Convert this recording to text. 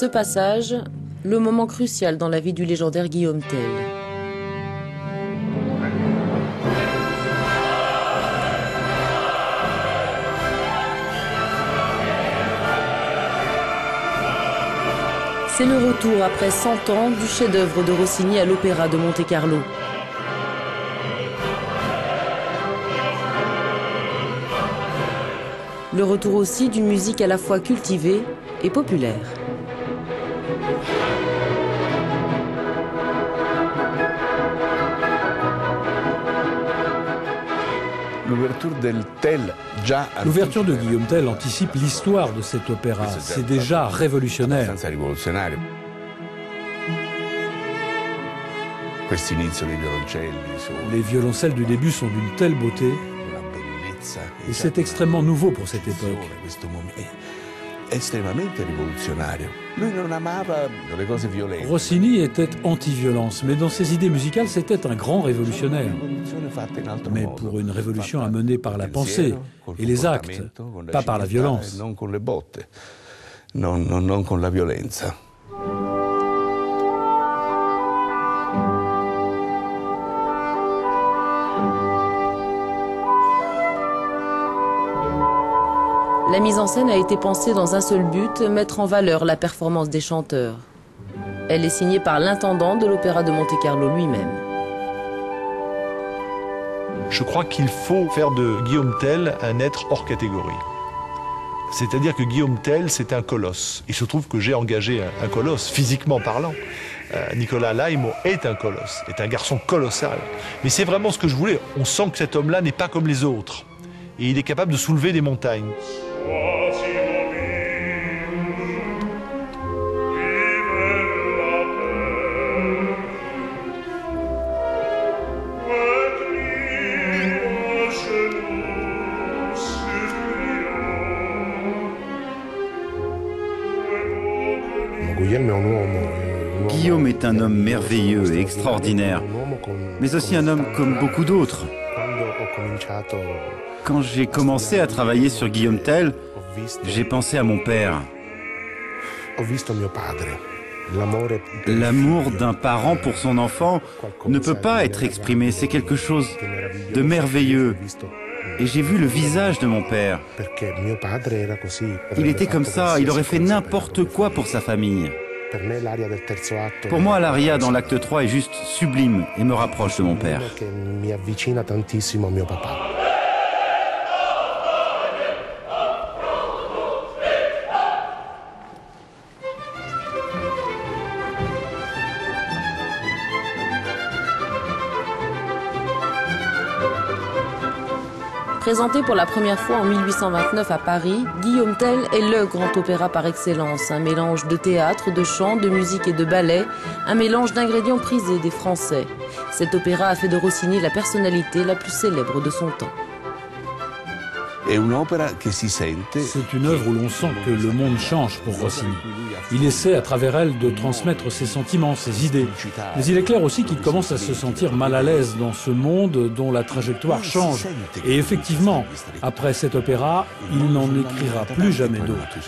ce passage, le moment crucial dans la vie du légendaire Guillaume Tell. C'est le retour après 100 ans du chef-d'œuvre de Rossini à l'Opéra de Monte-Carlo. Le retour aussi d'une musique à la fois cultivée et populaire. L'ouverture de Guillaume Tell anticipe l'histoire de cet opéra. C'est déjà révolutionnaire. Les violoncelles du début sont d'une telle beauté et c'est extrêmement nouveau pour cette époque. Rossini était anti-violence, mais dans ses idées musicales, c'était un grand révolutionnaire. Mais pour une révolution à mener par la pensée et les actes, pas par la violence. La mise en scène a été pensée dans un seul but, mettre en valeur la performance des chanteurs. Elle est signée par l'intendant de l'Opéra de Monte-Carlo lui-même. Je crois qu'il faut faire de Guillaume Tell un être hors catégorie. C'est-à-dire que Guillaume Tell, c'est un colosse. Il se trouve que j'ai engagé un colosse, physiquement parlant. Nicolas Laimo est un colosse, est un garçon colossal. Mais c'est vraiment ce que je voulais. On sent que cet homme-là n'est pas comme les autres. Et il est capable de soulever des montagnes. Guillaume est un homme merveilleux et extraordinaire, mais aussi un homme comme beaucoup d'autres. Quand j'ai commencé à travailler sur Guillaume Tell, j'ai pensé à mon père. L'amour d'un parent pour son enfant ne peut pas être exprimé, c'est quelque chose de merveilleux. Et j'ai vu le visage de mon père. Il était comme ça, il aurait fait n'importe quoi pour sa famille. Pour moi, l'aria dans l'acte 3 est juste sublime et me rapproche de mon père. Présenté pour la première fois en 1829 à Paris, Guillaume Tell est le grand opéra par excellence. Un mélange de théâtre, de chant, de musique et de ballet, un mélange d'ingrédients prisés des Français. Cet opéra a fait de Rossini la personnalité la plus célèbre de son temps. C'est une œuvre où l'on sent que le monde change pour Rossini. Il essaie à travers elle de transmettre ses sentiments, ses idées. Mais il est clair aussi qu'il commence à se sentir mal à l'aise dans ce monde dont la trajectoire change. Et effectivement, après cet opéra, il n'en écrira plus jamais d'autre.